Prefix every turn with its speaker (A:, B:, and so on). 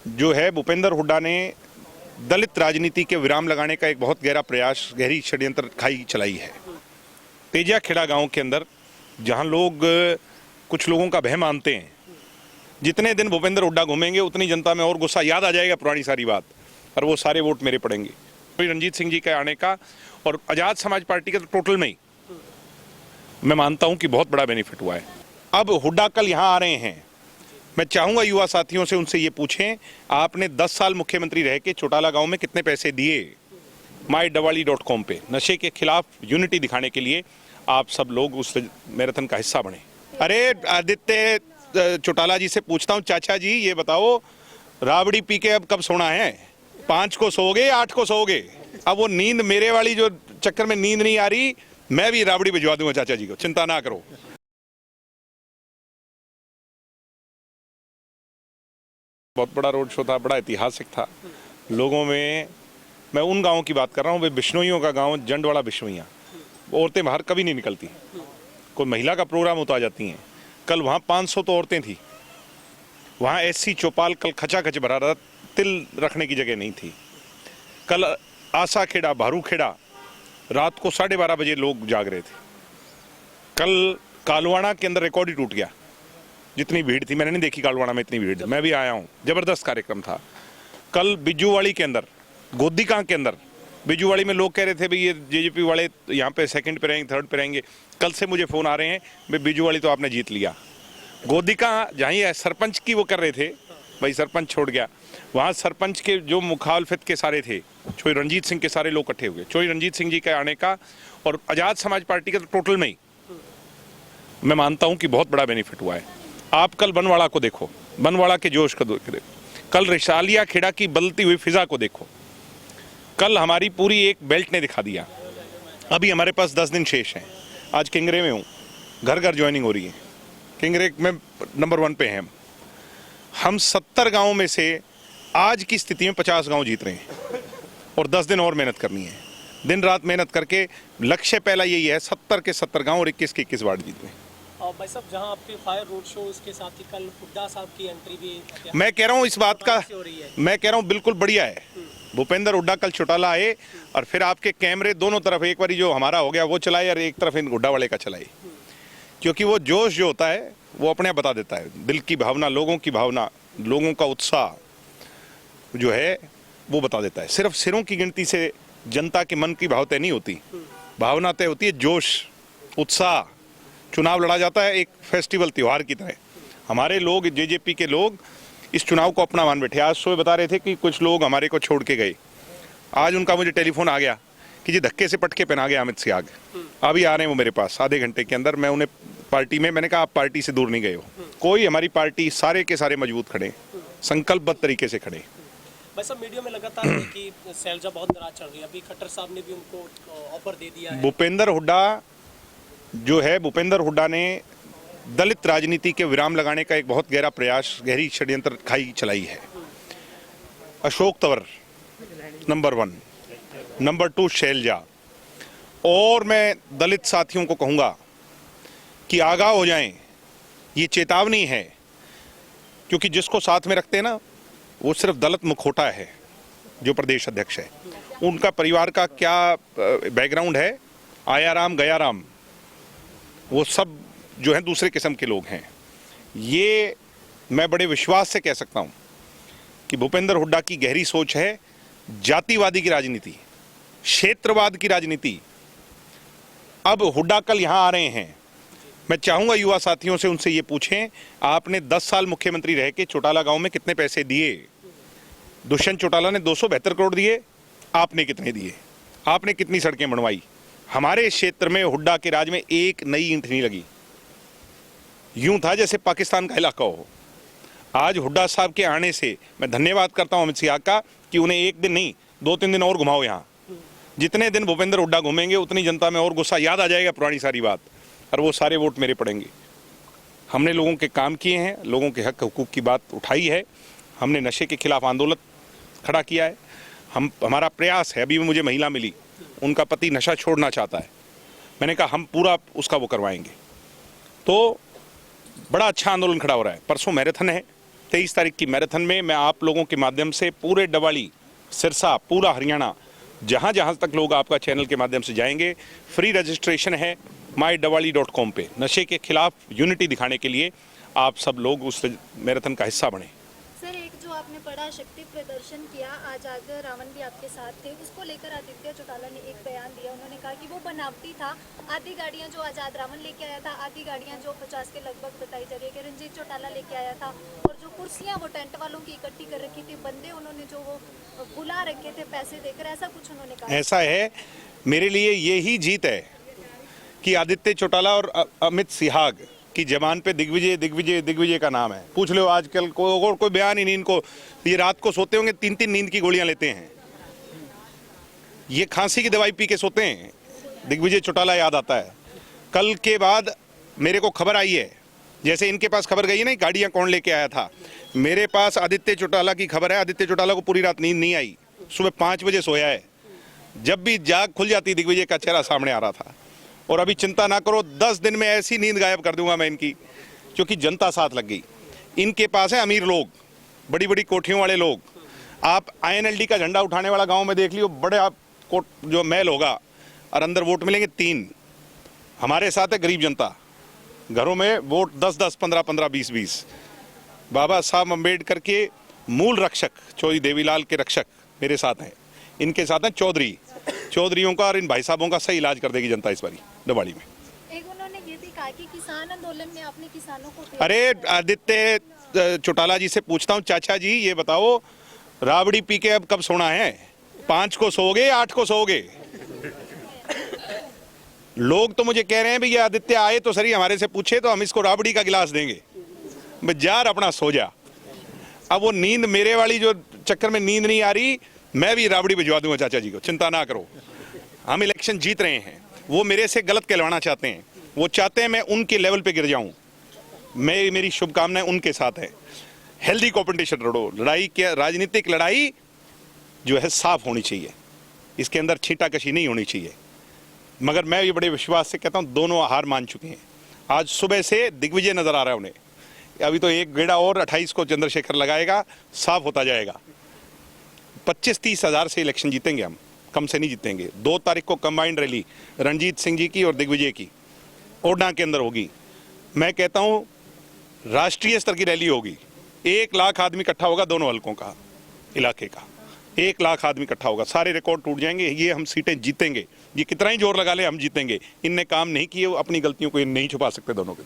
A: जो है भूपेंद्र हुड्डा ने दलित राजनीति के विराम लगाने का एक बहुत गहरा प्रयास, गहरी षड्यंत्र खाई चलाई है। तेजा खेड़ा गांव के अंदर जहां लोग कुछ लोगों का भय मानते हैं, जितने दिन भूपेंद्र हुड्डा घूमेंगे उतनी जनता में और गुस्सा याद आ जाएगा पुरानी सारी बात, और वो सारे वोट मेरे पड़ेंगे। तो रणजीत सिंह जी के आने का और आजाद समाज पार्टी का तो टोटल में ही मैं मानता हूं कि बहुत बड़ा बेनिफिट हुआ है। अब हुड्डा कल यहां आ रहे हैं, मैं चाहूंगा युवा साथियों से उनसे ये पूछें, आपने 10 साल मुख्यमंत्री रह के चौटाला गांव में कितने पैसे दिए? MyDawali.com पे नशे के खिलाफ यूनिटी दिखाने के लिए आप सब लोग उस मैराथन का हिस्सा बने। अरे आदित्य चौटाला जी से पूछता हूं, चाचा जी ये बताओ, राबड़ी पी के अब कब सोना है? 5 को सोओगे, 8 को सोओगे? अब वो नींद मेरे वाली जो चक्कर में नींद नहीं आ रही, मैं भी राबड़ी भिजवा दूंगा चाचा जी को, चिंता ना करो। बहुत बड़ा रोड शो था, बड़ा ऐतिहासिक था। लोगों में, मैं उन गांवों की बात कर रहा हूँ, वे बिश्नोइयों का गांव, जंडवाड़ा बिश्नोइयाँ। औरतें बाहर कभी नहीं निकलती, कोई महिला का प्रोग्राम होता आ जाती हैं। कल वहाँ 500 तो औरतें थी। वहाँ SC चौपाल कल खचाखच भरा रहा, तिल रखने की जगह नहीं थी। कल आसा खेड़ा, भारू खेड़ा, रात को 12:30 बजे लोग जाग रहे थे। कल कालवाड़ा के अंदर रिकॉर्ड ही टूट गया, जितनी भीड़ थी मैंने नहीं देखी। कालवाड़ा में इतनी भीड़, मैं भी आया हूँ, जबरदस्त कार्यक्रम था। कल बिज्जूवाड़ी के अंदर, गोदीकां के अंदर, बिज्जूवाड़ी में लोग कह रहे थे भाई ये JJP वाले यहाँ पे सेकंड पे रहेंगे, थर्ड पे रहेंगे। कल से मुझे फोन आ रहे हैं, भाई बिज्जूवाड़ी तो आपने जीत लिया। गोदीकां जहाँ ये सरपंच की वो कर रहे थे, भाई सरपंच छोड़ गया, वहाँ सरपंच के जो मुखालफत के सारे थे, चोई रणजीत सिंह के सारे लोग इकट्ठे हुए। चोई रणजीत सिंह जी के आने का और आजाद समाज पार्टी का तो टोटल में ही मैं मानता हूँ कि बहुत बड़ा बेनिफिट हुआ है। आप कल बनवाड़ा को देखो, बनवाड़ा के जोश को देखो, कल रिशालिया खेड़ा की बदलती हुई फिजा को देखो। कल हमारी पूरी एक बेल्ट ने दिखा दिया। अभी हमारे पास 10 दिन शेष हैं। आज किंगरे में हूँ, घर घर ज्वाइनिंग हो रही है। किंगरे में नंबर 1 पे हैं हम 70 गाँव में से आज की स्थिति में 50 गाँव जीत रहे हैं, और 10 दिन और मेहनत करनी है। दिन रात मेहनत करके लक्ष्य पहला यही है, 70 के 70 गाँव और 21 के 21 वार्ड जीतने।
B: भाई साहब, जहां आपके फायर रोड शो, उसके साथ ही कल हुड्डा साहब की एंट्री भी,
A: मैं कह रहा हूं इस बात का, मैं कह रहा हूं बिल्कुल बढ़िया है। भूपेंद्र हुड्डा कल चौटाला आए और फिर आपके कैमरे दोनों तरफ, एक बारी जो हमारा हो गया वो चलाए और एक तरफ इन हुड्डा वाले का चलाए, क्योंकि वो जोश जो होता है वो अपने आप बता देता है। दिल की भावना, लोगों की भावना, लोगों का उत्साह जो है वो बता देता है। सिर्फ सिरों की गिनती से जनता के मन की भाव तय नहीं होती, भावना तय होती है, जोश, उत्साह। चुनाव लड़ा जाता है एक फेस्टिवल, त्योहार की तरह। हमारे लोग, JJP के लोग इस चुनाव को अपना मान बैठे। आज सुबह बता रहे थे कि कुछ लोग हमारे को छोड़ के गए। आज उनका मुझे टेलीफोन आ गया कि जी धक्के से पटके पहना गया अमित सियाग, अभी आ रहे हैं वो मेरे पास आधे घंटे के अंदर। मैं उन्हें पार्टी में, मैंने कहा आप पार्टी से दूर नहीं गए हो, कोई हमारी पार्टी सारे के सारे मजबूत खड़े, संकल्पबद्ध तरीके से खड़े।
B: भाई साहब, मीडिया में लगातार कि शैलजा बहुत नाराज चल रही है, अभी खट्टर साहब ने भी उनको ऑफर दे दिया है।
A: भूपेंद्र हुड्डा जो है, भूपेंद्र हुड्डा ने दलित राजनीति के विराम लगाने का एक बहुत गहरा प्रयास, गहरी षड्यंत्र खाई चलाई है। Ashok Tanwar number 1, number 2 Shailja. और मैं दलित साथियों को कहूंगा कि आगाह हो जाएं, ये चेतावनी है, क्योंकि जिसको साथ में रखते हैं ना, वो सिर्फ दलित मुखौटा है जो प्रदेश अध्यक्ष है। उनका परिवार का क्या बैकग्राउंड है, आया राम गया राम, वो सब जो है दूसरे किस्म के लोग हैं। ये मैं बड़े विश्वास से कह सकता हूं कि भूपेंद्र हुड्डा की गहरी सोच है, जातिवादी की राजनीति, क्षेत्रवाद की राजनीति। अब हुड्डा कल यहां आ रहे हैं, मैं चाहूंगा युवा साथियों से उनसे ये पूछें, आपने 10 साल मुख्यमंत्री रह के चौटाला गांव में कितने पैसे दिए? दुष्यंत चौटाला ने 272 करोड़ दिए, आपने कितने दिए? आपने कितनी सड़कें बनवाई? हमारे क्षेत्र में हुड्डा के राज में एक नई ईंट नहीं लगी। यूं था जैसे पाकिस्तान का इलाका हो। आज हुड्डा साहब के आने से मैं धन्यवाद करता हूं अमित सियाग का कि उन्हें एक दिन नहीं 2-3 दिन और घुमाओ यहाँ। जितने दिन भूपेंद्र हुड्डा घूमेंगे उतनी जनता में और गुस्सा याद आ जाएगा पुरानी सारी बात, और वो सारे वोट मेरे पड़ेंगे। हमने लोगों के काम किए हैं, लोगों के हक हुकूक की बात उठाई है, हमने नशे के खिलाफ आंदोलन खड़ा किया है। हमारा प्रयास है, अभी भी मुझे महिला मिली, उनका पति नशा छोड़ना चाहता है, मैंने कहा हम पूरा उसका वो करवाएंगे। तो बड़ा अच्छा आंदोलन खड़ा हो रहा है। परसों मैराथन है, 23 तारीख की मैराथन में मैं आप लोगों के माध्यम से पूरे डवाली, सिरसा, पूरा हरियाणा, जहां जहां तक लोग आपका चैनल के माध्यम से जाएंगे, फ्री रजिस्ट्रेशन है mydawali.com पे। नशे के खिलाफ यूनिटी दिखाने के लिए आप सब लोग उस मैराथन का हिस्सा बने।
C: सर, एक जो आपने बड़ा शक्ति प्रदर्शन किया, आजाद रावण भी आपके साथ थे, उसको लेकर आदित्य चौटाला ने एक बयान दिया। उन्होंने कहा कि वो बनावटी था। आधी गाड़ियां जो आजाद रावण लेके आया था, आधी गाड़ियां जो 50 के लगभग बताई जा रही है कि रंजीत चौटाला लेके आया था, और जो कुर्सियां वो टेंट वालों की इकट्ठी कर रखी थी, बंदे उन्होंने जो वो बुला रखे थे पैसे देकर, ऐसा कुछ उन्होंने कहा।
A: ऐसा है, मेरे लिए यही जीत है कि आदित्य चौटाला और अमित सिहाग की जबान पे दिग्विजय दिग्विजय दिग्विजय का नाम है। पूछ लो आजकल कोई बयान ही नहीं इनको। ये रात को सोते होंगे 3-3 नींद की गोलियां लेते हैं, ये खांसी की दवाई पी के सोते हैं। दिग्विजय चौटाला याद आता है। कल के बाद मेरे को खबर आई है, जैसे इनके पास खबर गई ना गाड़ियां कौन लेके आया था, मेरे पास आदित्य चौटाला की खबर है। आदित्य चौटाला को पूरी रात नींद नहीं आई, सुबह 5 बजे सोया है। जब भी जाग खुल जाती दिग्विजय का चेहरा सामने आ रहा था। और अभी चिंता ना करो, 10 दिन में ऐसी नींद गायब कर दूंगा मैं इनकी, क्योंकि जनता साथ लग गई। इनके पास है अमीर लोग, बड़ी बड़ी कोठियों वाले लोग। आप INLD का झंडा उठाने वाला गांव में देख लियो, बड़े आप कोट जो महल होगा और अंदर वोट मिलेंगे 3। हमारे साथ है गरीब जनता, घरों में वोट 10-10, 15-15, 20-20। बाबा साहब अम्बेडकर के मूल रक्षक चौधरी देवीलाल के रक्षक मेरे साथ हैं। इनके साथ हैं चौधरियों का, और इन भाई साहबों का सही इलाज कर देगी जनता इस बारी दिवाली में।
C: एक उन्होंने ये भी कहा कि किसान आंदोलन में आपने किसानों को।
A: अरे आदित्य चौटाला जी से पूछता हूँ, चाचा जी ये बताओ, राबड़ी पी के अब कब सोना है? 5 को सोओगे, 8 को सोओगे? लोग तो मुझे कह रहे हैं भैया आदित्य आए तो सही, हमारे से पूछे तो हम इसको राबड़ी का गिलास देंगे। जार अपना सो जा। अब वो नींद मेरे वाली जो चक्कर में नींद नहीं आ रही, मैं भी राबड़ी भिजवा दूंगा चाचा जी को, चिंता ना करो। हम इलेक्शन जीत रहे हैं, वो मेरे से गलत कहलवाना चाहते हैं। वो चाहते हैं मैं उनके लेवल पे गिर जाऊं। मेरी शुभकामनाएं उनके साथ है। हेल्दी कॉम्पिटिशन लड़ो, लड़ाई क्या, राजनीतिक लड़ाई जो है साफ होनी चाहिए, इसके अंदर छींटाकशी नहीं होनी चाहिए। मगर मैं ये बड़े विश्वास से कहता हूं, दोनों हार मान चुके हैं। आज सुबह से दिग्विजय नजर आ रहा है उन्हें। अभी तो एक गेड़ा और 28 को चंद्रशेखर लगाएगा, साफ होता जाएगा। 25-30 हज़ार से इलेक्शन जीतेंगे हम, कम से नहीं जीतेंगे। 2 तारीख को कंबाइंड रैली रणजीत सिंह जी की और दिग्विजय की ओडा के अंदर होगी। मैं कहता हूं राष्ट्रीय स्तर की रैली होगी। 1 लाख आदमी इकट्ठा होगा, दोनों हलकों का, इलाके का 1 लाख आदमी इकट्ठा होगा। सारे रिकॉर्ड टूट जाएंगे, ये हम सीटें जीतेंगे। ये कितना ही जोर लगा ले, हम जीतेंगे। इनने काम नहीं किए, अपनी गलतियों को ये नहीं छुपा सकते दोनों के।